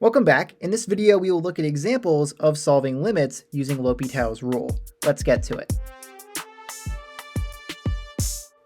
Welcome back. In this video, we will look at examples of solving limits using L'Hopital's rule. Let's get to it.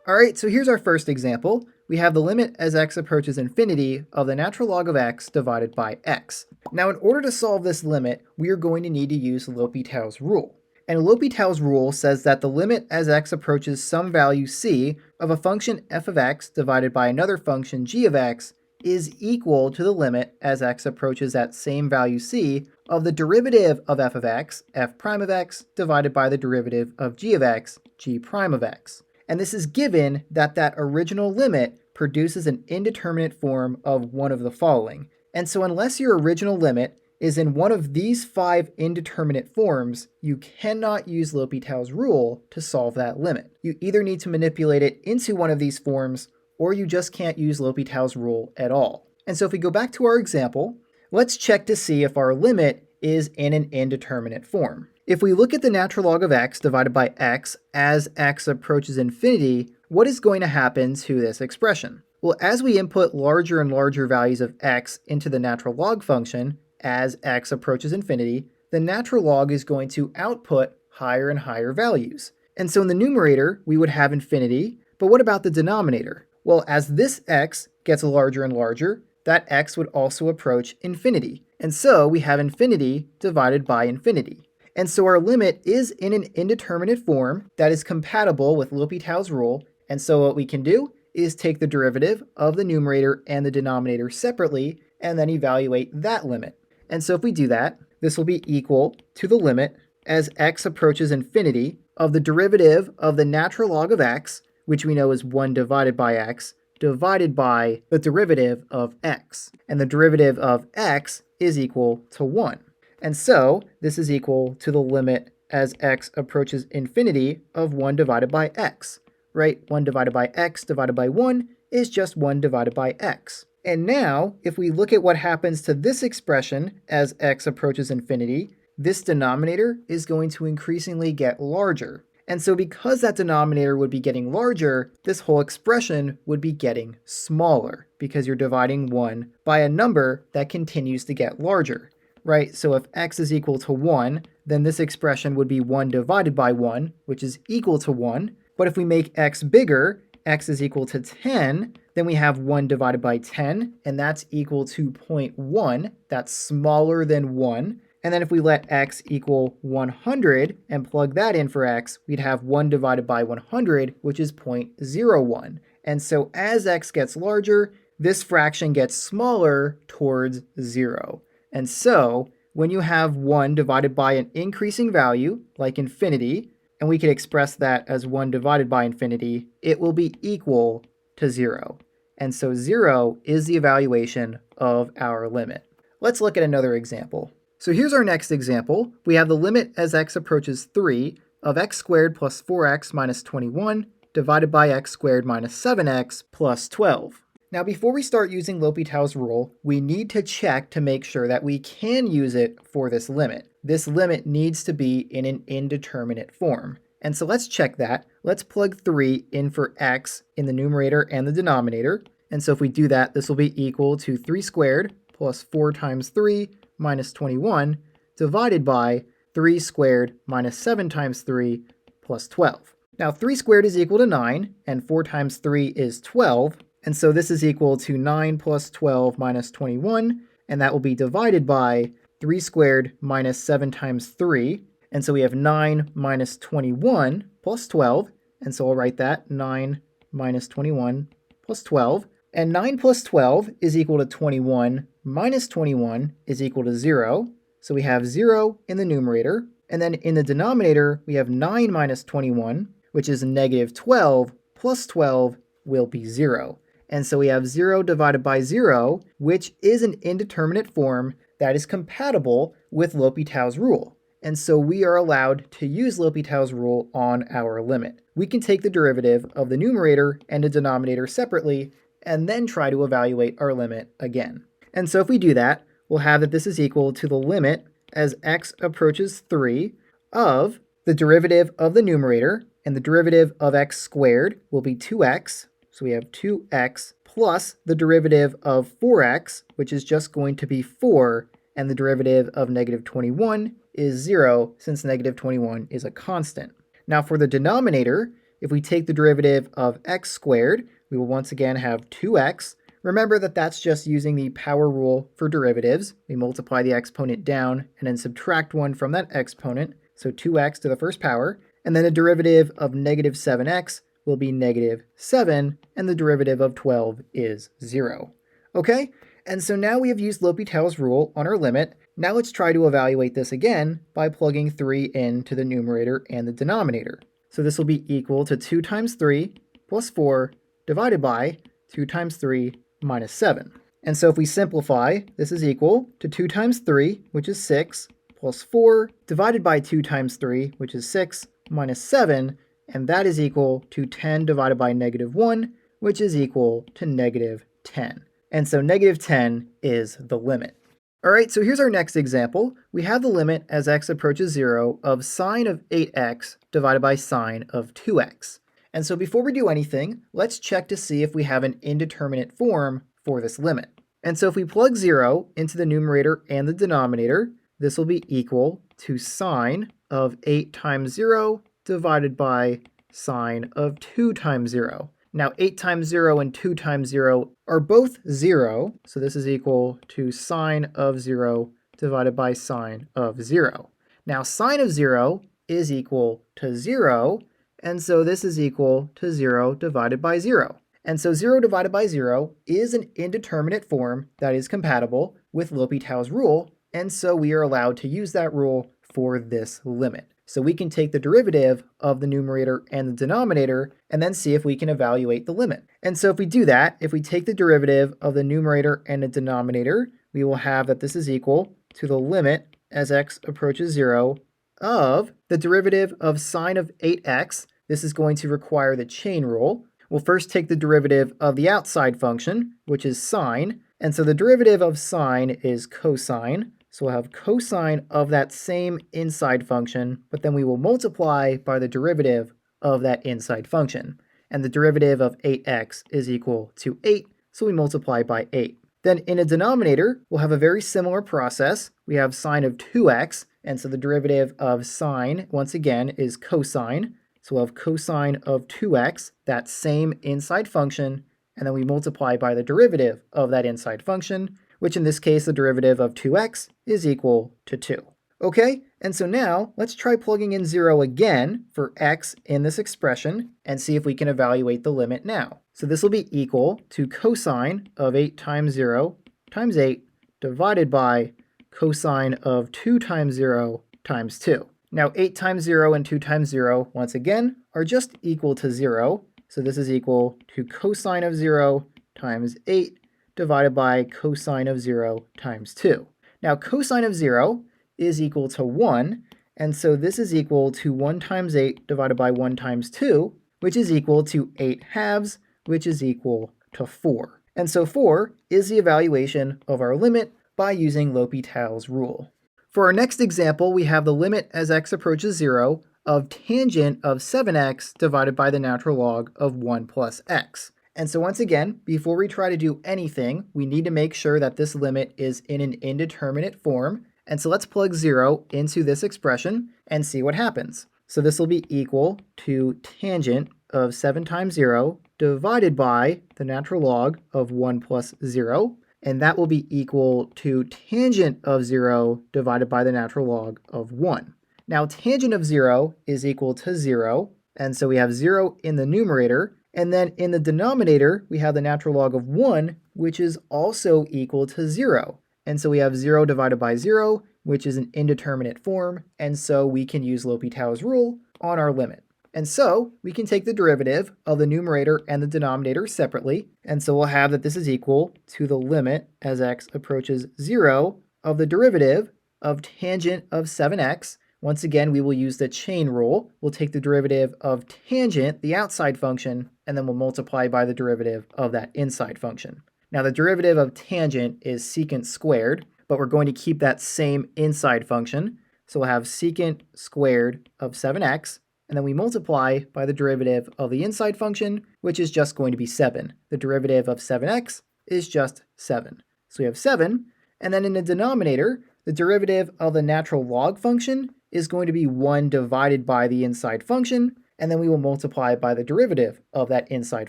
All right, so here's our first example. We have the limit as x approaches infinity of the natural log of x divided by x. Now, in order to solve this limit, we are going to need to use L'Hopital's rule. And L'Hopital's rule says that the limit as x approaches some value c of a function f of x divided by another function g of x is equal to the limit as x approaches that same value c of the derivative of f of x, f prime of x, divided by the derivative of g of x, g prime of x. And this is given that that original limit produces an indeterminate form of one of the following. And so unless your original limit is in one of these 5 indeterminate forms, you cannot use L'Hopital's rule to solve that limit. You either need to manipulate it into one of these forms, or you just can't use L'Hopital's rule at all. And so if we go back to our example, let's check to see if our limit is in an indeterminate form. If we look at the natural log of x divided by x as x approaches infinity, what is going to happen to this expression? Well, as we input larger and larger values of x into the natural log function as x approaches infinity, the natural log is going to output higher and higher values. And so in the numerator, we would have infinity, but what about the denominator? Well, as this x gets larger and larger, that x would also approach infinity. And so we have infinity divided by infinity. And so our limit is in an indeterminate form that is compatible with L'Hopital's rule. And so what we can do is take the derivative of the numerator and the denominator separately and then evaluate that limit. And so if we do that, this will be equal to the limit as x approaches infinity of the derivative of the natural log of x, which we know is 1 divided by x, divided by the derivative of x. And the derivative of x is equal to 1. And so this is equal to the limit as x approaches infinity of 1 divided by x, right? 1 divided by x divided by 1 is just 1 divided by x. And now, if we look at what happens to this expression as x approaches infinity, this denominator is going to increasingly get larger. And so because that denominator would be getting larger, this whole expression would be getting smaller because you're dividing 1 by a number that continues to get larger, right? So if x is equal to 1, then this expression would be 1 divided by 1, which is equal to 1. But if we make x bigger, x is equal to 10, then we have 1 divided by 10, and that's equal to 0.1. That's smaller than 1. And then if we let x equal 100 and plug that in for x, we'd have 1 divided by 100, which is 0.01. And so as x gets larger, this fraction gets smaller towards 0. And so when you have 1 divided by an increasing value, like infinity, and we could express that as 1 divided by infinity, it will be equal to 0. And so 0 is the evaluation of our limit. Let's look at another example. So here's our next example. We have the limit as x approaches 3 of x squared plus 4x minus 21 divided by x squared minus 7x plus 12. Now before we start using L'Hopital's rule, we need to check to make sure that we can use it for this limit. This limit needs to be in an indeterminate form. And so let's check that. Let's plug 3 in for x in the numerator and the denominator. And so if we do that, this will be equal to 3 squared plus 4 times 3 minus 21 divided by 3 squared minus 7 times 3 plus 12. Now 3 squared is equal to 9 and 4 times 3 is 12. And so this is equal to 9 plus 12 minus 21, and that will be divided by 3 squared minus 7 times 3. And so we have 9 minus 21 plus 12. And so I'll write that 9 minus 21 plus 12. And 9 plus 12 is equal to 21 minus 21 is equal to 0. So we have 0 in the numerator. And then in the denominator, we have 9 minus 21, which is negative 12, plus 12 will be 0. And so we have 0 divided by 0, which is an indeterminate form that is compatible with L'Hopital's rule. And so we are allowed to use L'Hopital's rule on our limit. We can take the derivative of the numerator and the denominator separately and then try to evaluate our limit again. And so if we do that, we'll have that this is equal to the limit as x approaches 3 of the derivative of the numerator, and the derivative of x squared will be 2x. So we have 2x plus the derivative of 4x, which is just going to be 4, and the derivative of negative 21 is 0, since negative 21 is a constant. Now for the denominator, if we take the derivative of x squared, we will once again have 2x. Remember that that's just using the power rule for derivatives. We multiply the exponent down and then subtract 1 from that exponent, so 2x to the first power, and then the derivative of negative 7x will be negative 7, and the derivative of 12 is 0. Okay? And so now we have used L'Hopital's rule on our limit. Now let's try to evaluate this again by plugging 3 into the numerator and the denominator. So this will be equal to 2 times 3 plus 4 divided by 2 times 3 minus 7. And so if we simplify, this is equal to 2 times 3, which is 6, plus 4 divided by 2 times 3, which is 6, minus 7, and that is equal to 10 divided by negative 1, which is equal to negative 10. And so negative 10 is the limit. All right, so here's our next example. We have the limit as x approaches 0 of sine of 8x divided by sine of 2x. And so before we do anything, let's check to see if we have an indeterminate form for this limit. And so if we plug 0 into the numerator and the denominator, this will be equal to sine of 8 times 0 divided by sine of 2 times 0. Now 8 times 0 and 2 times 0 are both 0, so this is equal to sine of 0 divided by sine of 0. Now sine of 0 is equal to 0, and so this is equal to 0 divided by 0. And so 0 divided by 0 is an indeterminate form that is compatible with L'Hopital's rule, and so we are allowed to use that rule for this limit. So we can take the derivative of the numerator and the denominator and then see if we can evaluate the limit. And so if we do that, if we take the derivative of the numerator and the denominator, we will have that this is equal to the limit as x approaches 0 of the derivative of sine of 8x. This is going to require the chain rule. We'll first take the derivative of the outside function, which is sine. And so the derivative of sine is cosine. So we'll have cosine of that same inside function, but then we will multiply by the derivative of that inside function. And the derivative of 8x is equal to 8, so we multiply by 8. Then in a denominator, we'll have a very similar process. We have sine of 2x, and so the derivative of sine, once again, is cosine. So we'll have cosine of 2x, that same inside function, and then we multiply by the derivative of that inside function, which in this case, the derivative of 2x is equal to 2. Okay, and so now let's try plugging in 0 again for x in this expression and see if we can evaluate the limit now. So this will be equal to cosine of 8 times 0 times 8 divided by cosine of 2 times 0 times 2. Now 8 times 0 and 2 times 0, once again, are just equal to 0. So this is equal to cosine of 0 times 8 divided by cosine of 0 times 2. Now cosine of 0 is equal to 1, and so this is equal to 1 times 8 divided by 1 times 2, which is equal to 8 halves, which is equal to 4. And so 4 is the evaluation of our limit by using L'Hopital's rule. For our next example, we have the limit as x approaches 0 of tangent of 7x divided by the natural log of 1 plus x. And so once again, before we try to do anything, we need to make sure that this limit is in an indeterminate form. And so let's plug 0 into this expression and see what happens. So this will be equal to tangent of 7 times 0 divided by the natural log of 1 plus 0. And that will be equal to tangent of 0 divided by the natural log of 1. Now tangent of 0 is equal to 0. And so we have 0 in the numerator. And then in the denominator, we have the natural log of 1, which is also equal to 0. And so we have 0 divided by 0, which is an indeterminate form, and so we can use L'Hopital's rule on our limit. And so we can take the derivative of the numerator and the denominator separately, and so we'll have that this is equal to the limit as x approaches 0 of the derivative of tangent of 7x. Once again, we will use the chain rule. We'll take the derivative of tangent, the outside function, and then we'll multiply by the derivative of that inside function. Now the derivative of tangent is secant squared, but we're going to keep that same inside function. So we'll have secant squared of 7x, and then we multiply by the derivative of the inside function, which is just going to be 7. The derivative of 7x is just 7. So we have 7, and then in the denominator, the derivative of the natural log function is going to be 1 divided by the inside function, and then we will multiply by the derivative of that inside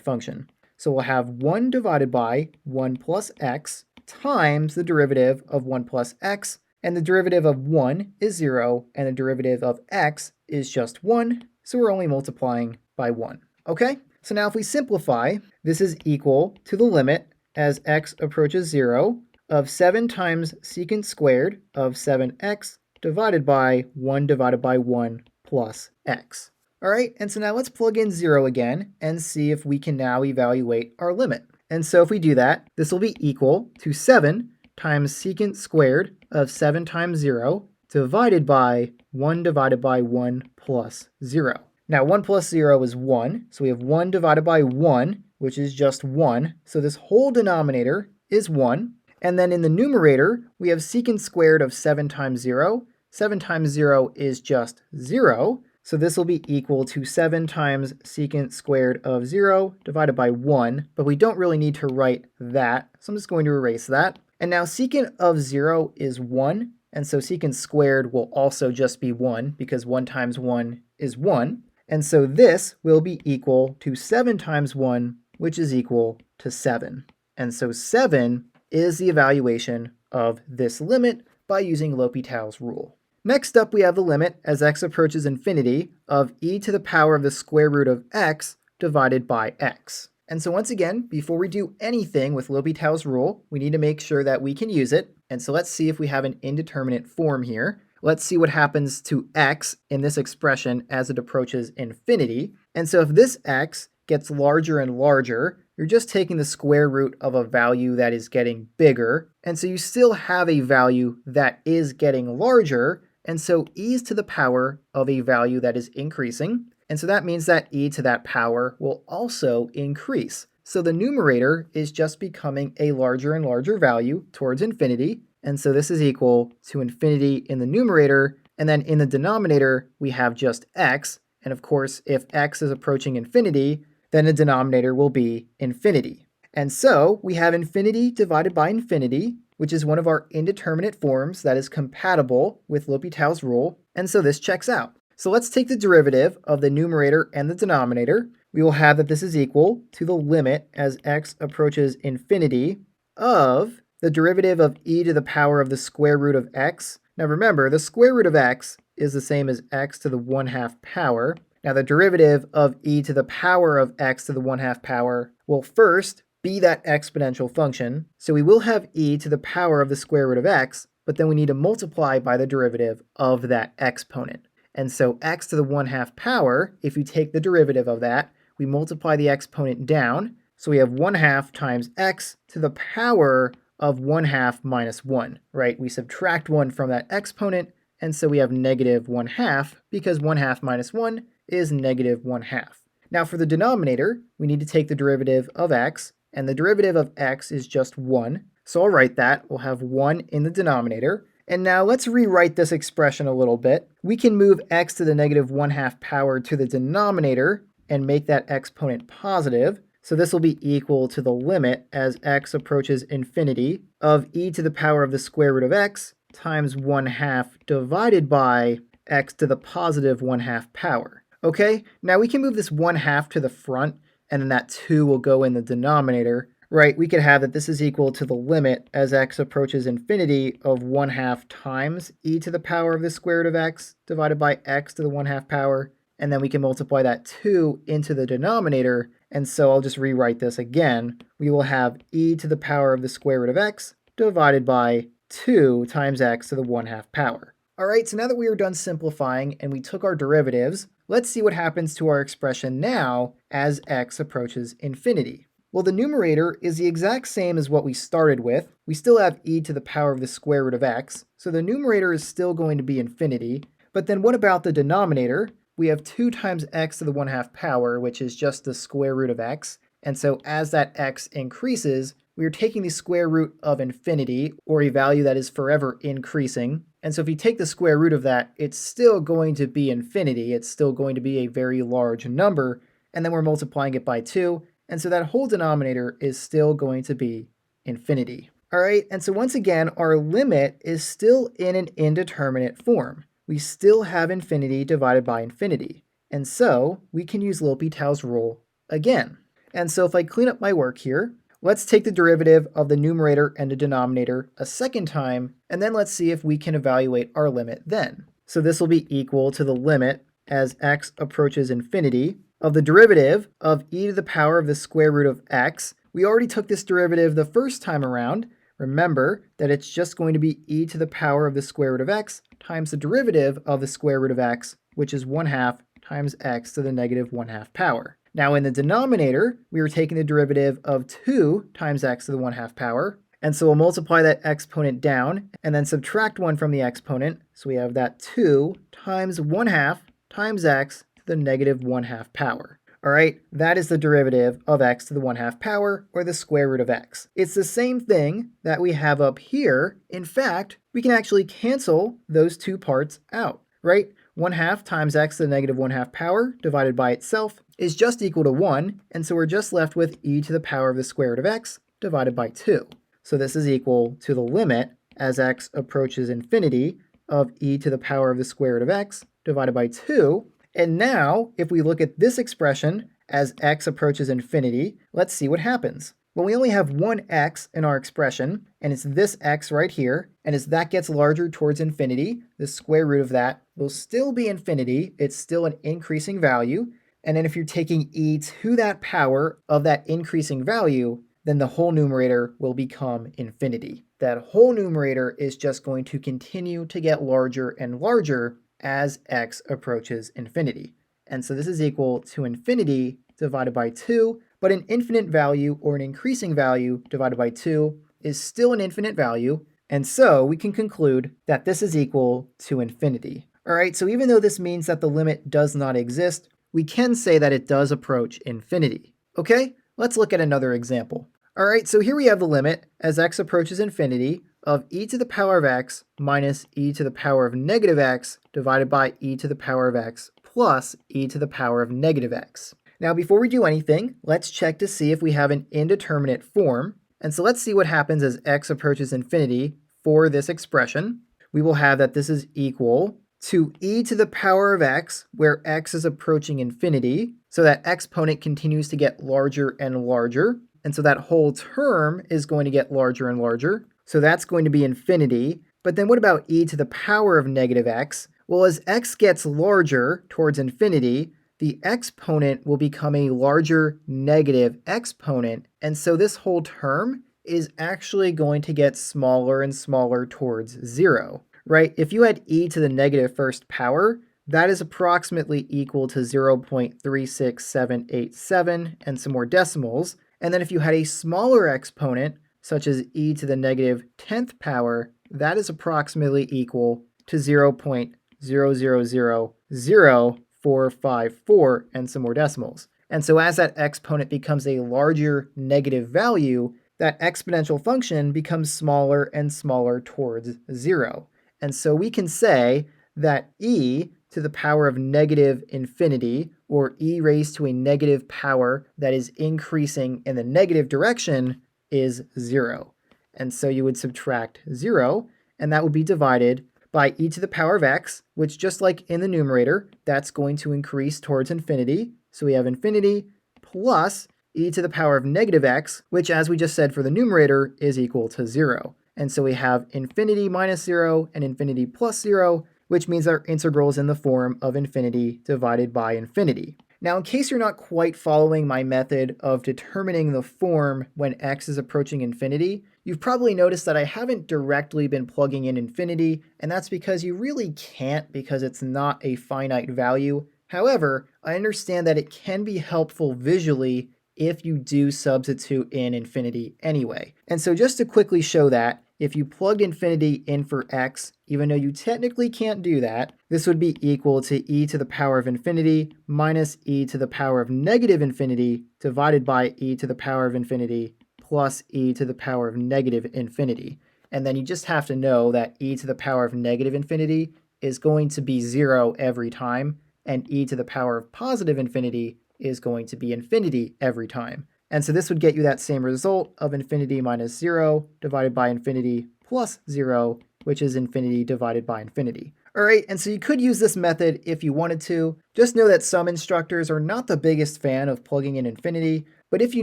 function. So we'll have 1 divided by 1 plus x times the derivative of 1 plus x, and the derivative of 1 is 0, and the derivative of x is just 1, so we're only multiplying by 1. Okay? So now if we simplify, this is equal to the limit as x approaches 0 of 7 times secant squared of 7x divided by 1 plus x. All right, and so now let's plug in 0 again and see if we can now evaluate our limit. And so if we do that, this will be equal to 7 times secant squared of 7 times 0 divided by 1 plus 0. Now 1 plus 0 is 1, so we have 1 divided by 1, which is just 1. So this whole denominator is 1. And then in the numerator, we have secant squared of 7 times 0. 7 times 0 is just 0. So this will be equal to 7 times secant squared of 0 divided by 1, but we don't really need to write that, so I'm just going to erase that. And now secant of 0 is 1, and so secant squared will also just be 1, because 1 times 1 is 1. And so this will be equal to 7 times 1, which is equal to 7. And so 7 is the evaluation of this limit by using L'Hopital's rule. Next up, we have the limit as x approaches infinity of e to the power of the square root of x divided by x. And so once again, before we do anything with L'Hopital's rule, we need to make sure that we can use it. And so let's see if we have an indeterminate form here. Let's see what happens to x in this expression as it approaches infinity. And so if this x gets larger and larger, you're just taking the square root of a value that is getting bigger. And so you still have a value that is getting larger. And so e to the power of a value that is increasing. And so that means that e to that power will also increase. So the numerator is just becoming a larger and larger value towards infinity. And so this is equal to infinity in the numerator. And then in the denominator, we have just x. And of course, if x is approaching infinity, then the denominator will be infinity. And so we have infinity divided by infinity, which is one of our indeterminate forms that is compatible with L'Hopital's rule. And so this checks out. So let's take the derivative of the numerator and the denominator. We will have that this is equal to the limit as x approaches infinity of the derivative of e to the power of the square root of x. Now remember, the square root of x is the same as x to the 1/2 power. Now the derivative of e to the power of x to the 1/2 power will first be that exponential function. So we will have e to the power of the square root of x, but then we need to multiply by the derivative of that exponent. And so x to the 1/2 power, if you take the derivative of that, we multiply the exponent down. So we have 1/2 times x to the power of 1/2 minus 1, right? We subtract 1 from that exponent, and so we have negative 1/2, because 1/2 minus 1 is negative 1/2. Now for the denominator, we need to take the derivative of x, and the derivative of x is just 1. So I'll write that. We'll have 1 in the denominator. And now let's rewrite this expression a little bit. We can move x to the negative 1/2 power to the denominator and make that exponent positive. So this will be equal to the limit as x approaches infinity of e to the power of the square root of x times 1/2 divided by x to the positive 1/2 power. Okay, now we can move this 1/2 to the front, and then that 2 will go in the denominator. Right, we could have that this is equal to the limit as x approaches infinity of 1/2 times e to the power of the square root of x divided by x to the 1/2 power. And then we can multiply that 2 into the denominator. And so I'll just rewrite this again. We will have e to the power of the square root of x divided by 2 times x to the 1/2 power. All right, so now that we are done simplifying and we took our derivatives, let's see what happens to our expression now as x approaches infinity. Well, the numerator is the exact same as what we started with. We still have e to the power of the square root of x, so the numerator is still going to be infinity. But then what about the denominator? We have 2 times x to the 1/2 power, which is just the square root of x. And so as that x increases, we are taking the square root of infinity, or a value that is forever increasing, And so if you take the square root of that, it's still going to be infinity. It's still going to be a very large number. And then we're multiplying it by 2. And so that whole denominator is still going to be infinity. All right, and so once again, our limit is still in an indeterminate form. We still have infinity divided by infinity. And so we can use L'Hopital's rule again. And so if I clean up my work here, let's take the derivative of the numerator and the denominator a second time, and then let's see if we can evaluate our limit then. So this will be equal to the limit as x approaches infinity of the derivative of e to the power of the square root of x. We already took this derivative the first time around. Remember that it's just going to be e to the power of the square root of x times the derivative of the square root of x, which is 1/2 times x to the negative 1/2 power. Now in the denominator, we are taking the derivative of 2 times x to the 1/2 power, and so we'll multiply that exponent down and then subtract 1 from the exponent, so we have that 2 times 1/2 times x to the negative 1/2 power. All right, that is the derivative of x to the 1/2 power, or the square root of x. It's the same thing that we have up here. In fact, we can actually cancel those two parts out, right? 1/2 times x to the negative 1/2 power divided by itself is just equal to 1, and so we're just left with e to the power of the square root of x divided by 2. So this is equal to the limit as x approaches infinity of e to the power of the square root of x divided by 2. And now, if we look at this expression as x approaches infinity, let's see what happens. Well, we only have one x in our expression, and it's this x right here, and as that gets larger towards infinity, the square root of that will still be infinity. It's still an increasing value. And then if you're taking e to that power of that increasing value, then the whole numerator will become infinity. That whole numerator is just going to continue to get larger and larger as x approaches infinity. And so this is equal to infinity divided by 2, but an infinite value or an increasing value divided by 2 is still an infinite value, and so we can conclude that this is equal to infinity. All right, so even though this means that the limit does not exist, we can say that it does approach infinity. Okay, let's look at another example. All right, so here we have the limit as x approaches infinity of e to the power of x minus e to the power of negative x divided by e to the power of x plus e to the power of negative x. Now before we do anything, let's check to see if we have an indeterminate form. And so let's see what happens as x approaches infinity for this expression. We will have that this is equal to e to the power of x, where x is approaching infinity, so that exponent continues to get larger and larger. And so that whole term is going to get larger and larger. So that's going to be infinity. But then what about e to the power of negative x? Well, as x gets larger towards infinity, the exponent will become a larger negative exponent. And so this whole term is actually going to get smaller and smaller towards 0, right? If you had e to the negative first power, that is approximately equal to 0.36787 and some more decimals. And then if you had a smaller exponent, such as e to the negative 10th power, that is approximately equal to 0.0000454 and some more decimals. And so as that exponent becomes a larger negative value, that exponential function becomes smaller and smaller towards 0. And so we can say that e to the power of negative infinity, or e raised to a negative power that is increasing in the negative direction, is 0. And so you would subtract 0, and that would be divided by e to the power of x, which just like in the numerator, that's going to increase towards infinity. So we have infinity plus e to the power of negative x, which as we just said for the numerator is equal to 0. And so we have infinity minus 0 and infinity plus 0, which means our integral is in the form of infinity divided by infinity. Now, in case you're not quite following my method of determining the form when x is approaching infinity, you've probably noticed that I haven't directly been plugging in infinity, and that's because you really can't because it's not a finite value. However, I understand that it can be helpful visually if you do substitute in infinity anyway. And so just to quickly show that, if you plugged infinity in for x, even though you technically can't do that, this would be equal to e to the power of infinity minus e to the power of negative infinity divided by e to the power of infinity plus e to the power of negative infinity. and then you just have to know that e to the power of negative infinity is going to be 0 every time, and e to the power of positive infinity is going to be infinity every time. And so this would get you that same result of infinity minus 0 divided by infinity plus 0, which is infinity divided by infinity. All right, and so you could use this method if you wanted to. Just know that some instructors are not the biggest fan of plugging in infinity, but if you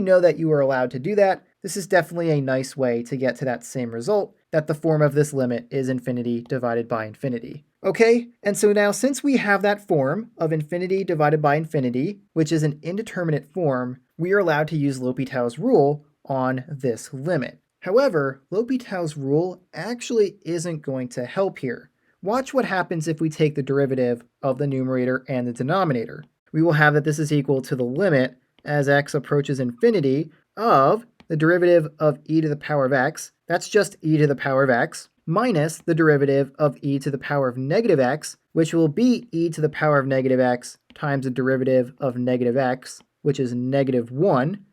know that you are allowed to do that, this is definitely a nice way to get to that same result, that the form of this limit is infinity divided by infinity. Okay, and so now since we have that form of infinity divided by infinity, which is an indeterminate form, we are allowed to use L'Hopital's rule on this limit. However, L'Hopital's rule actually isn't going to help here. Watch what happens if we take the derivative of the numerator and the denominator. We will have that this is equal to the limit as x approaches infinity of the derivative of e to the power of x, that's just e to the power of x, minus the derivative of e to the power of negative x, which will be e to the power of negative x times the derivative of negative x, which is negative 1.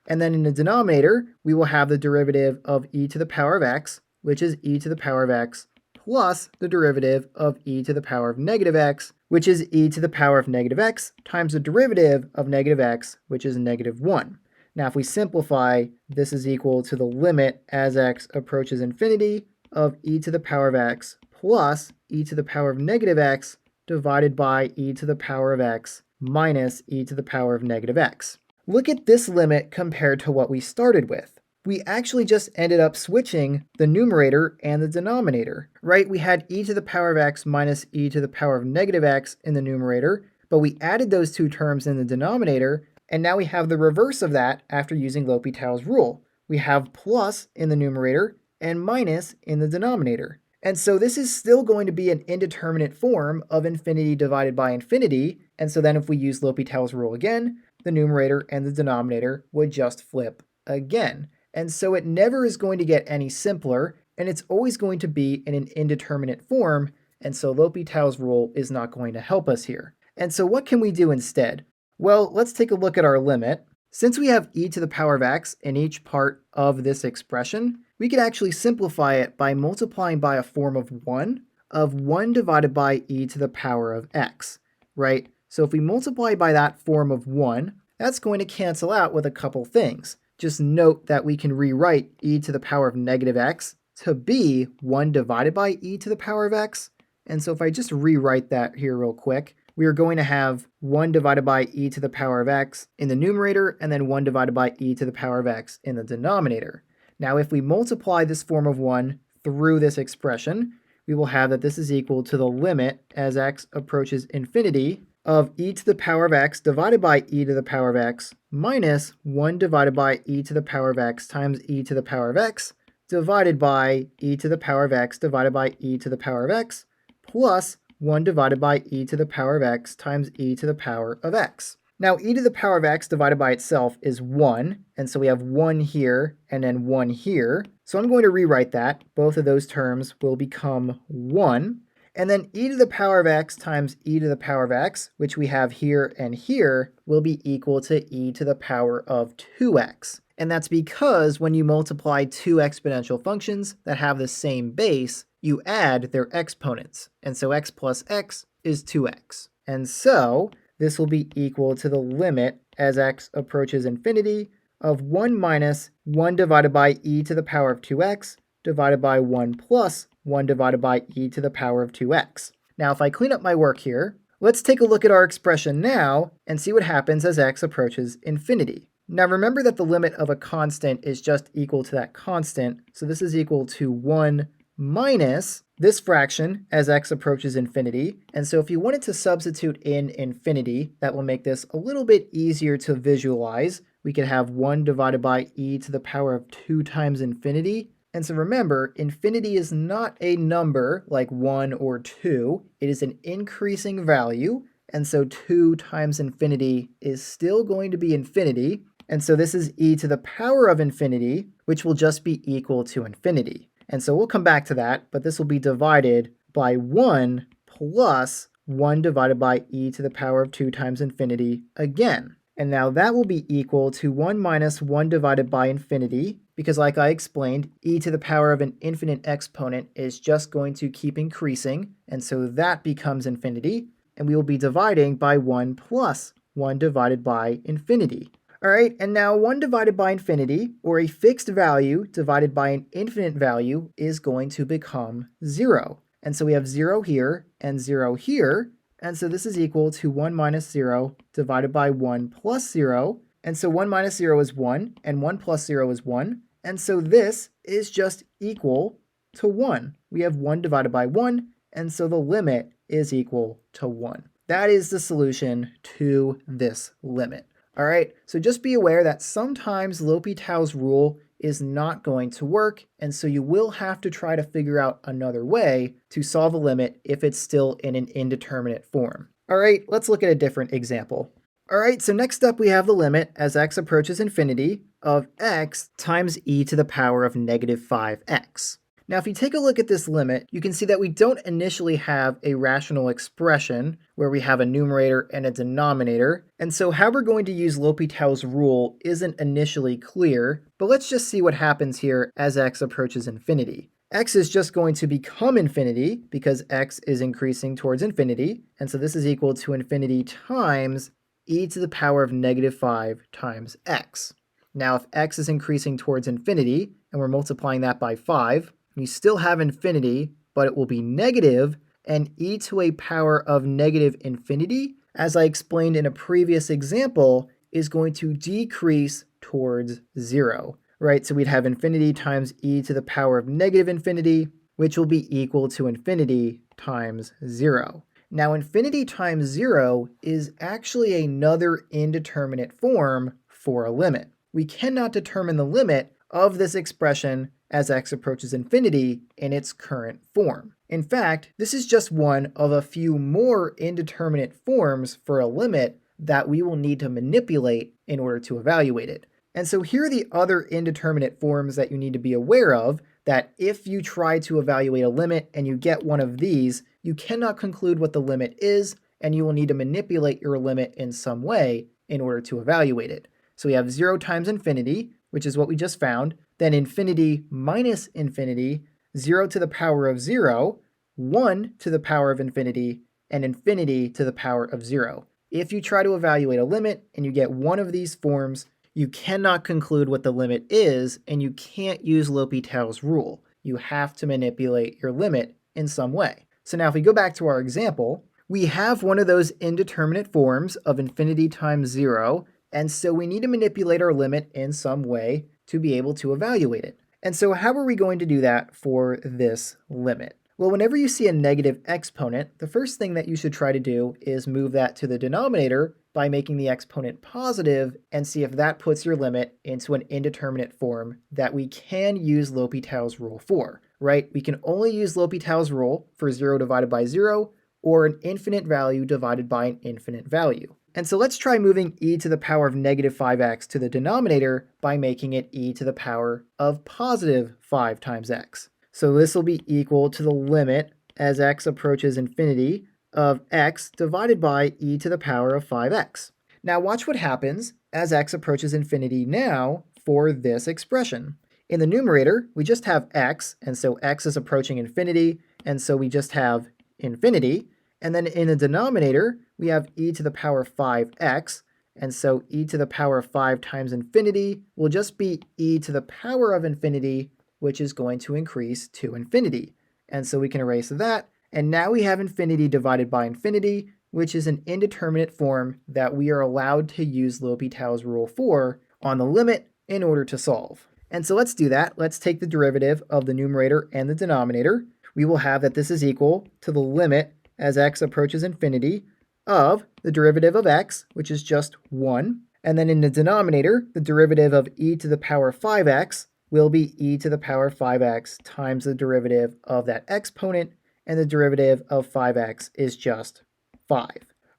And then in the denominator, we will have the derivative of e to the power of x, which is e to the power of x, plus the derivative of e to the power of negative x, which is e to the power of negative x, times the derivative of negative x, which is negative 1. Now if we simplify, this is equal to the limit as x approaches infinity of e to the power of x plus e to the power of negative x divided by e to the power of x minus e to the power of negative x. Look at this limit compared to what we started with. We actually just ended up switching the numerator and the denominator, right? We had e to the power of x minus e to the power of negative x in the numerator, but we added those two terms in the denominator, and now we have the reverse of that after using L'Hopital's rule. We have plus in the numerator and minus in the denominator. And so this is still going to be an indeterminate form of infinity divided by infinity, and so then if we use L'Hopital's rule again, the numerator and the denominator would just flip again. And so it never is going to get any simpler, and it's always going to be in an indeterminate form, and so L'Hopital's rule is not going to help us here. And so what can we do instead? Well, let's take a look at our limit. Since we have e to the power of x in each part of this expression, we could actually simplify it by multiplying by a form of 1 divided by e to the power of x, right? So if we multiply by that form of 1, that's going to cancel out with a couple things. Just note that we can rewrite e to the power of negative x to be 1 divided by e to the power of x. And so if I just rewrite that here real quick, we are going to have 1 divided by e to the power of x in the numerator, and then 1 divided by e to the power of x in the denominator. Now if we multiply this form of 1 through this expression, we will have that this is equal to the limit as x approaches infinity of e to the power of x divided by e to the power of x minus 1 divided by e to the power of x times e to the power of x divided by e to the power of x divided by e to the power of x plus 1 divided by e to the power of x times e to the power of x. Now e to the power of x divided by itself is 1, and so we have 1 here and then 1 here. So I'm going to rewrite that. Both of those terms will become 1. And then e to the power of x times e to the power of x, which we have here and here, will be equal to e to the power of 2x. And that's because when you multiply two exponential functions that have the same base, you add their exponents. And so x plus x is 2x. And so this will be equal to the limit as x approaches infinity of 1 minus 1 divided by e to the power of 2x divided by 1 plus 1 divided by e to the power of 2x. Now if I clean up my work here, let's take a look at our expression now and see what happens as x approaches infinity. Now remember that the limit of a constant is just equal to that constant, so this is equal to 1 minus this fraction as x approaches infinity. And so if you wanted to substitute in infinity, that will make this a little bit easier to visualize. We could have 1 divided by e to the power of 2 times infinity. And so remember, infinity is not a number like 1 or 2. It is an increasing value. And so 2 times infinity is still going to be infinity. And so this is e to the power of infinity, which will just be equal to infinity. And so we'll come back to that, but this will be divided by 1 plus 1 divided by e to the power of 2 times infinity again. And now that will be equal to 1 minus 1 divided by infinity because like I explained, e to the power of an infinite exponent is just going to keep increasing, and so that becomes infinity, and we will be dividing by 1 plus 1 divided by infinity. All right, and now 1 divided by infinity, or a fixed value divided by an infinite value, is going to become 0. And so we have 0 here and 0 here, and so this is equal to 1 minus 0 divided by 1 plus 0. And so 1 minus 0 is 1, and 1 plus 0 is 1. And so this is just equal to 1. We have 1 divided by 1, and so the limit is equal to 1. That is the solution to this limit. All right, so just be aware that sometimes L'Hopital's rule is not going to work, and so you will have to try to figure out another way to solve a limit if it's still in an indeterminate form. All right, let's look at a different example. All right, so next up we have the limit as x approaches infinity of x times e to the power of negative 5x. Now, if you take a look at this limit, you can see that we don't initially have a rational expression where we have a numerator and a denominator. And so how we're going to use L'Hopital's rule isn't initially clear, but let's just see what happens here as x approaches infinity. X is just going to become infinity because x is increasing towards infinity. And so this is equal to infinity times e to the power of negative 5 times x. Now, if x is increasing towards infinity and we're multiplying that by 5, we still have infinity, but it will be negative, and e to a power of negative infinity, as I explained in a previous example, is going to decrease towards 0, right? So we'd have infinity times e to the power of negative infinity, which will be equal to infinity times 0. Now, infinity times 0 is actually another indeterminate form for a limit. We cannot determine the limit of this expression as x approaches infinity in its current form. In fact, this is just one of a few more indeterminate forms for a limit that we will need to manipulate in order to evaluate it. And so here are the other indeterminate forms that you need to be aware of, that if you try to evaluate a limit and you get one of these, you cannot conclude what the limit is, and you will need to manipulate your limit in some way in order to evaluate it. So we have 0 times infinity, which is what we just found, then infinity minus infinity, 0 to the power of 0, 1 to the power of infinity, and infinity to the power of 0. If you try to evaluate a limit and you get one of these forms, you cannot conclude what the limit is, and you can't use L'Hopital's rule. You have to manipulate your limit in some way. So now if we go back to our example, we have one of those indeterminate forms of infinity times 0, and so we need to manipulate our limit in some way to be able to evaluate it. And so how are we going to do that for this limit? Well, whenever you see a negative exponent, the first thing that you should try to do is move that to the denominator by making the exponent positive and see if that puts your limit into an indeterminate form that we can use L'Hopital's rule for, right? We can only use L'Hopital's rule for 0 divided by 0 or an infinite value divided by an infinite value. And so let's try moving e to the power of negative 5x to the denominator by making it e to the power of positive 5 times x. So this will be equal to the limit as x approaches infinity of x divided by e to the power of 5x. Now watch what happens as x approaches infinity now for this expression. In the numerator, we just have x, and so x is approaching infinity, and so we just have infinity. And then in the denominator, we have e to the power of 5x, and so e to the power of 5 times infinity will just be e to the power of infinity, which is going to increase to infinity. And so we can erase that, and now we have infinity divided by infinity, which is an indeterminate form that we are allowed to use L'Hopital's rule for on the limit in order to solve. And so let's do that. Let's take the derivative of the numerator and the denominator. We will have that this is equal to the limit as x approaches infinity of the derivative of x, which is just 1. And then in the denominator, the derivative of e to the power 5x will be e to the power 5x times the derivative of that exponent, and the derivative of 5x is just 5.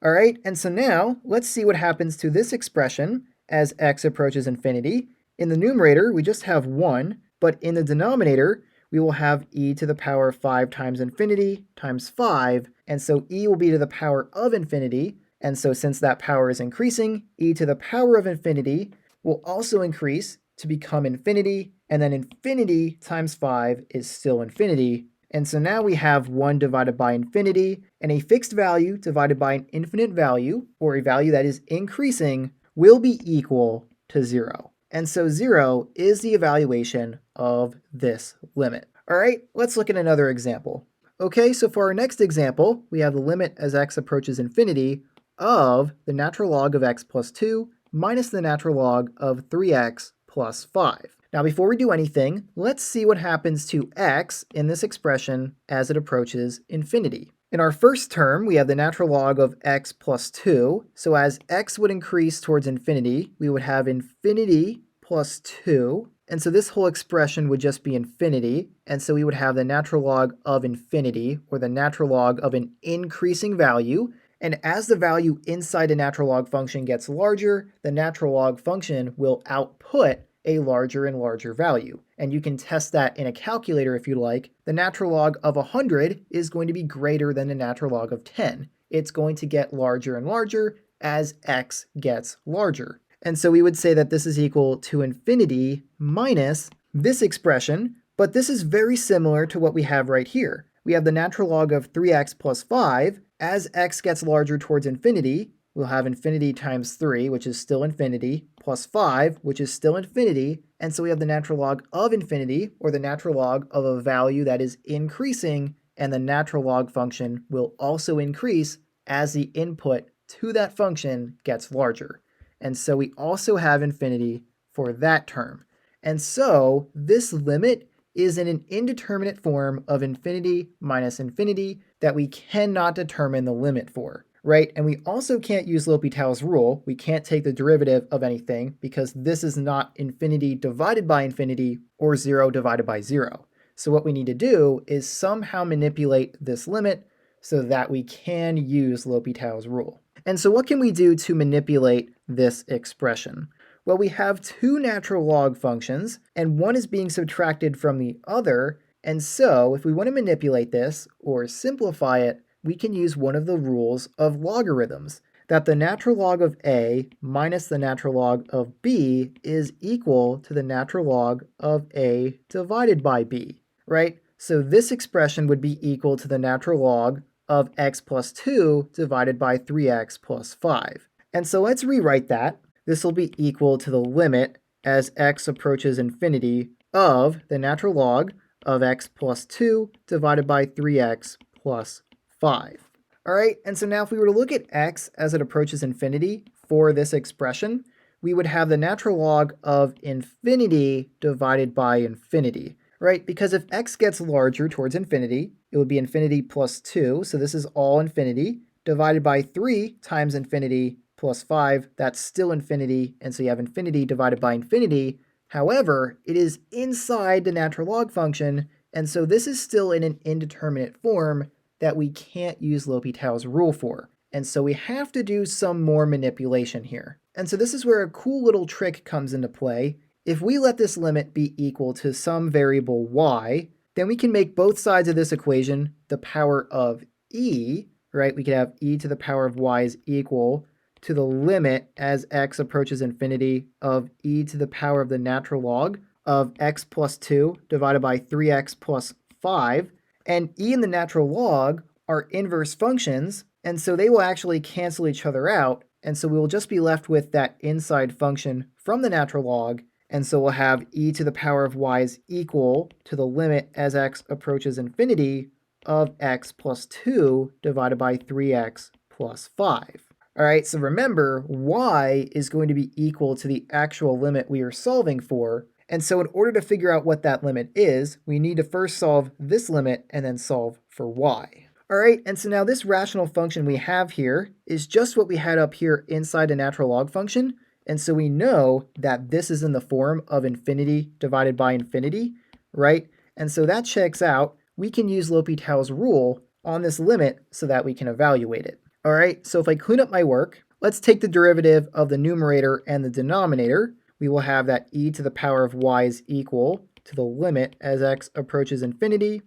All right, and so now let's see what happens to this expression as x approaches infinity. In the numerator, we just have 1, but in the denominator, we will have e to the power 5 times infinity times 5, and so e will be to the power of infinity, and so since that power is increasing, e to the power of infinity will also increase to become infinity, and then infinity times 5 is still infinity. And so now we have 1 divided by infinity, and a fixed value divided by an infinite value, or a value that is increasing, will be equal to 0. And so 0 is the evaluation of this limit. All right, let's look at another example. Okay, so for our next example, we have the limit as x approaches infinity of the natural log of x plus 2 minus the natural log of 3x plus 5. Now, before we do anything, let's see what happens to x in this expression as it approaches infinity. In our first term, we have the natural log of x plus 2. So as x would increase towards infinity, we would have infinity plus 2. And so this whole expression would just be infinity. And so we would have the natural log of infinity, or the natural log of an increasing value. And as the value inside the natural log function gets larger, the natural log function will output a larger and larger value. And you can test that in a calculator if you like. The natural log of 100 is going to be greater than the natural log of 10. It's going to get larger and larger as x gets larger. And so we would say that this is equal to infinity minus this expression, but this is very similar to what we have right here. We have the natural log of 3x plus 5. As x gets larger towards infinity, we'll have infinity times 3, which is still infinity, plus 5, which is still infinity, and so we have the natural log of infinity, or the natural log of a value that is increasing, and the natural log function will also increase as the input to that function gets larger. And so we also have infinity for that term. And so this limit is in an indeterminate form of infinity minus infinity that we cannot determine the limit for, right? And we also can't use L'Hopital's rule. We can't take the derivative of anything because this is not infinity divided by infinity or 0 divided by 0. So what we need to do is somehow manipulate this limit so that we can use L'Hopital's rule. And so what can we do to manipulate this expression? Well, we have two natural log functions, and one is being subtracted from the other, and so if we want to manipulate this or simplify it, we can use one of the rules of logarithms, that the natural log of a minus the natural log of b is equal to the natural log of a divided by b, right? So this expression would be equal to the natural log of x plus 2 divided by 3x plus 5. And so let's rewrite that. This will be equal to the limit as x approaches infinity of the natural log of x plus 2 divided by 3x plus 5. All right, and so now if we were to look at x as it approaches infinity for this expression, we would have the natural log of infinity divided by infinity, right? Because if x gets larger towards infinity, it would be infinity plus 2, so this is all infinity, divided by 3 times infinity plus 5, that's still infinity, and so you have infinity divided by infinity. However, it is inside the natural log function, and so this is still in an indeterminate form that we can't use L'Hopital's rule for. And so we have to do some more manipulation here. And so this is where a cool little trick comes into play. If we let this limit be equal to some variable y, then we can make both sides of this equation the power of e, right? We could have e to the power of y is equal to the limit as x approaches infinity of e to the power of the natural log of x plus 2 divided by 3x plus 5. And e and the natural log are inverse functions, and so they will actually cancel each other out. And so we will just be left with that inside function from the natural log. And so we'll have e to the power of y is equal to the limit as x approaches infinity of x plus 2 divided by 3x plus 5. All right, so remember, y is going to be equal to the actual limit we are solving for. And so in order to figure out what that limit is, we need to first solve this limit and then solve for y. All right, and so now this rational function we have here is just what we had up here inside the natural log function. And so we know that this is in the form of infinity divided by infinity, right? And so that checks out. We can use L'Hopital's rule on this limit so that we can evaluate it. All right, so if I clean up my work, let's take the derivative of the numerator and the denominator. We will have that e to the power of y is equal to the limit as x approaches infinity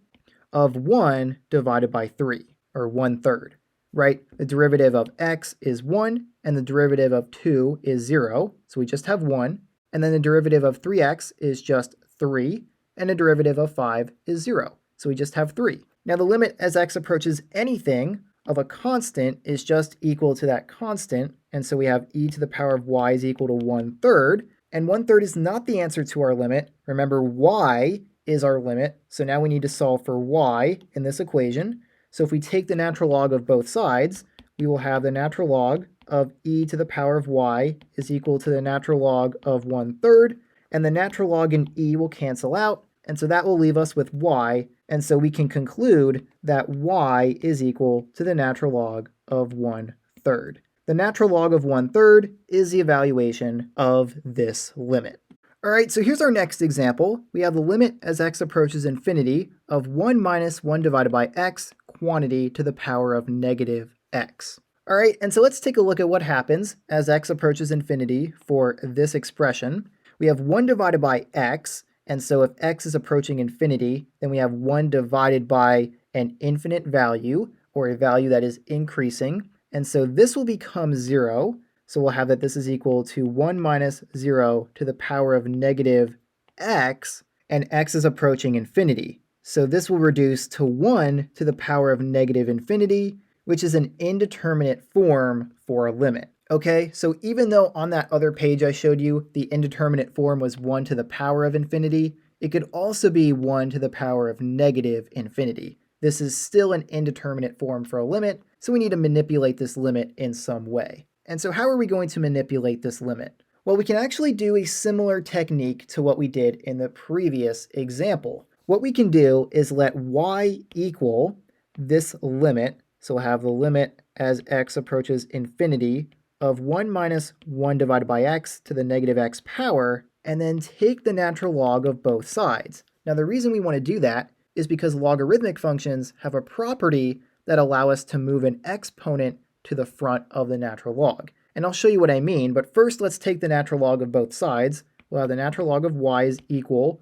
of 1 divided by 3, or 1/3, right? The derivative of x is 1, and the derivative of 2 is 0, so we just have 1. And then the derivative of 3x is just 3, and a derivative of 5 is 0. So we just have 3. Now the limit as x approaches anything of a constant is just equal to that constant, and so we have e to the power of y is equal to 1/3, and 1/3 is not the answer to our limit. Remember, y is our limit, so now we need to solve for y in this equation. So if we take the natural log of both sides, we will have the natural log of e to the power of y is equal to the natural log of 1/3, and the natural log in e will cancel out, and so that will leave us with y, and so we can conclude that y is equal to the natural log of 1/3. The natural log of 1/3 is the evaluation of this limit. All right, so here's our next example. We have the limit as x approaches infinity of 1 minus 1 divided by x quantity to the power of negative x. All right, and so let's take a look at what happens as x approaches infinity for this expression. We have 1 divided by x, and so if x is approaching infinity, then we have 1 divided by an infinite value, or a value that is increasing, and so this will become 0. So we'll have that this is equal to 1 minus 0 to the power of negative x, and x is approaching infinity. So this will reduce to 1 to the power of negative infinity, which is an indeterminate form for a limit. Okay, so even though on that other page I showed you the indeterminate form was 1 to the power of infinity, it could also be 1 to the power of negative infinity. This is still an indeterminate form for a limit, so we need to manipulate this limit in some way. And so how are we going to manipulate this limit? Well, we can actually do a similar technique to what we did in the previous example. What we can do is let y equal this limit, so we'll have the limit as x approaches infinity of 1 minus 1 divided by x to the negative x power, and then take the natural log of both sides. Now the reason we want to do that is because logarithmic functions have a property that allow us to move an exponent to the front of the natural log. And I'll show you what I mean, but first let's take the natural log of both sides. We'll have the natural log of y is equal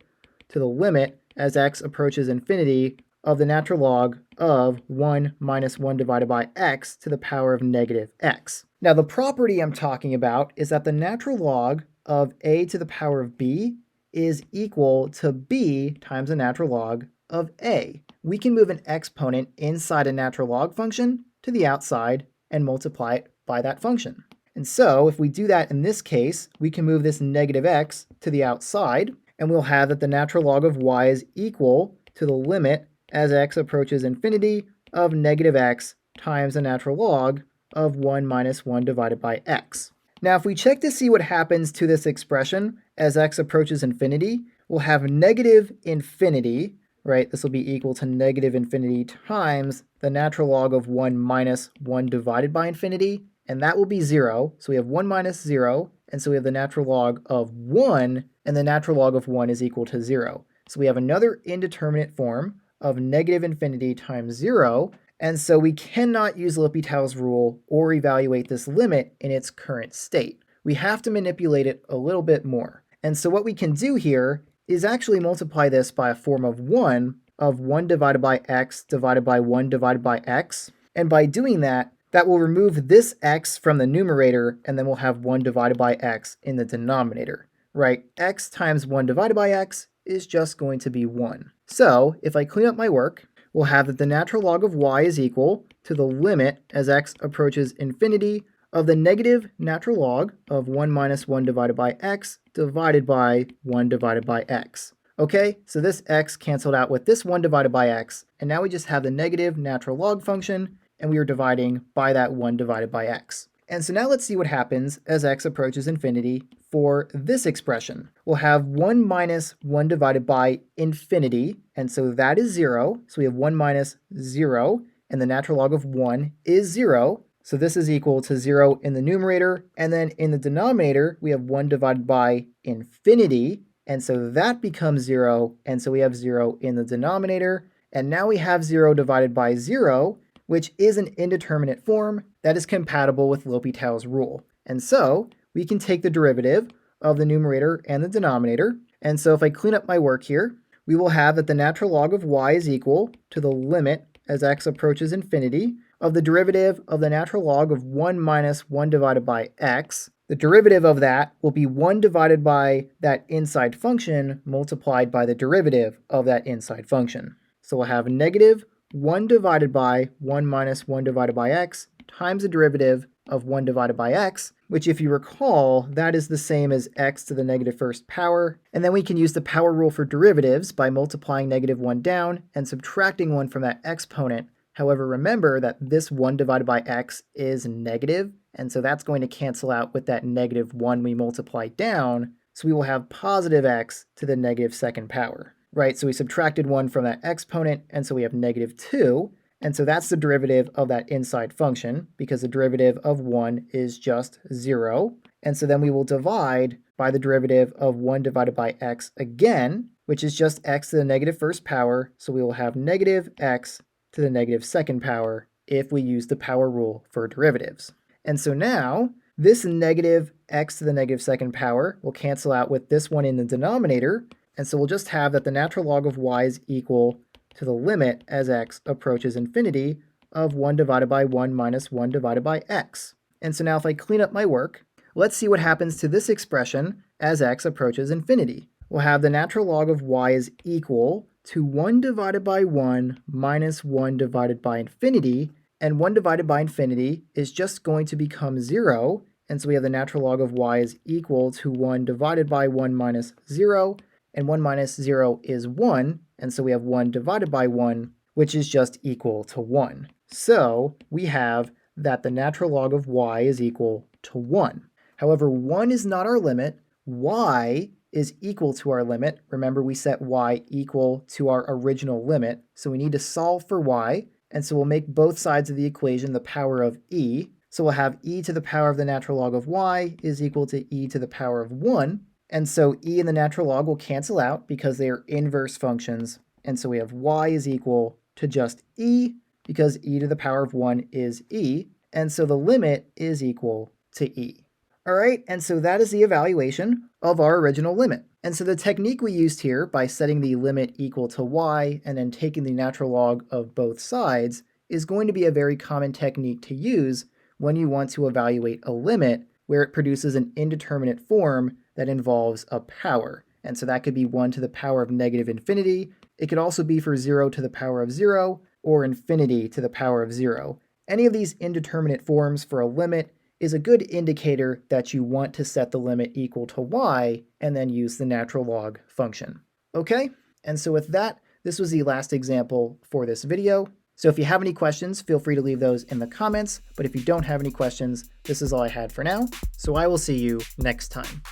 to the limit as x approaches infinity of the natural log of 1 minus 1 divided by x to the power of negative x. Now the property I'm talking about is that the natural log of a to the power of b is equal to b times the natural log of a. We can move an exponent inside a natural log function to the outside and multiply it by that function. And so if we do that in this case, we can move this negative x to the outside, and we'll have that the natural log of y is equal to the limit as x approaches infinity of negative x times the natural log of 1 minus 1 divided by x. Now if we check to see what happens to this expression as x approaches infinity, we'll have negative infinity, right? This will be equal to negative infinity times the natural log of 1 minus 1 divided by infinity, and that will be 0. So we have 1 minus 0, and so we have the natural log of 1, and the natural log of 1 is equal to 0. So we have another indeterminate form of negative infinity times 0, and so we cannot use L'Hopital's rule or evaluate this limit in its current state. We have to manipulate it a little bit more. And so what we can do here is actually multiply this by a form of 1 divided by x divided by 1 divided by x. And by doing that, that will remove this x from the numerator, and then we'll have 1 divided by x in the denominator, right? X times 1 divided by x is just going to be 1. So if I clean up my work, we'll have that the natural log of y is equal to the limit as x approaches infinity of the negative natural log of 1 minus 1 divided by x divided by 1 divided by x. Okay, so this x canceled out with this 1 divided by x, and now we just have the negative natural log function, and we are dividing by that 1 divided by x. And so now let's see what happens as x approaches infinity for this expression. We'll have 1 minus 1 divided by infinity, and so that is 0. So we have 1 minus 0, and the natural log of 1 is 0. So this is equal to 0 in the numerator, and then in the denominator, we have 1 divided by infinity, and so that becomes 0, and so we have 0 in the denominator, and now we have 0 divided by 0, which is an indeterminate form that is compatible with L'Hopital's rule. And so we can take the derivative of the numerator and the denominator, and so if I clean up my work here, we will have that the natural log of y is equal to the limit as x approaches infinity of the derivative of the natural log of 1 minus 1 divided by x, The derivative of that will be 1 divided by that inside function multiplied by the derivative of that inside function. So we'll have negative 1 divided by 1 minus 1 divided by x times the derivative of 1 divided by x, which if you recall, that is the same as x to the negative first power. And then we can use the power rule for derivatives by multiplying negative 1 down and subtracting 1 from that exponent. However, remember that this 1 divided by x is negative, and so that's going to cancel out with that negative 1 we multiplied down, so we will have positive x to the negative second power. Right, so we subtracted 1 from that exponent, and so we have negative 2, and so that's the derivative of that inside function, because the derivative of 1 is just 0, and so then we will divide by the derivative of 1 divided by x again, which is just x to the negative first power, so we will have negative x to the negative second power if we use the power rule for derivatives. And so now, this negative x to the negative second power will cancel out with this one in the denominator, and so we'll just have that the natural log of y is equal to the limit as x approaches infinity of 1 divided by 1 minus 1 divided by x. And so now if I clean up my work, let's see what happens to this expression as x approaches infinity. We'll have the natural log of y is equal to 1 divided by 1 minus 1 divided by infinity, and 1 divided by infinity is just going to become 0, and so we have the natural log of y is equal to 1 divided by 1 minus 0, and 1 minus 0 is 1, and so we have 1 divided by 1, which is just equal to 1. So we have that the natural log of y is equal to 1. However, 1 is not our limit. Y is equal to our limit. Remember, we set y equal to our original limit, so we need to solve for y, and so we'll make both sides of the equation the power of e. So we'll have e to the power of the natural log of y is equal to e to the power of 1, and so e and the natural log will cancel out because they are inverse functions, and so we have y is equal to just e, because e to the power of 1 is e, and so the limit is equal to e. All right, and so that is the evaluation of our original limit. And so the technique we used here by setting the limit equal to y and then taking the natural log of both sides is going to be a very common technique to use when you want to evaluate a limit where it produces an indeterminate form that involves a power. And so that could be 1 to the power of negative infinity. It could also be for 0 to the power of 0 or infinity to the power of 0. Any of these indeterminate forms for a limit is a good indicator that you want to set the limit equal to y and then use the natural log function. Okay, and so with that, this was the last example for this video. So if you have any questions, feel free to leave those in the comments, but if you don't have any questions, this is all I had for now, so I will see you next time.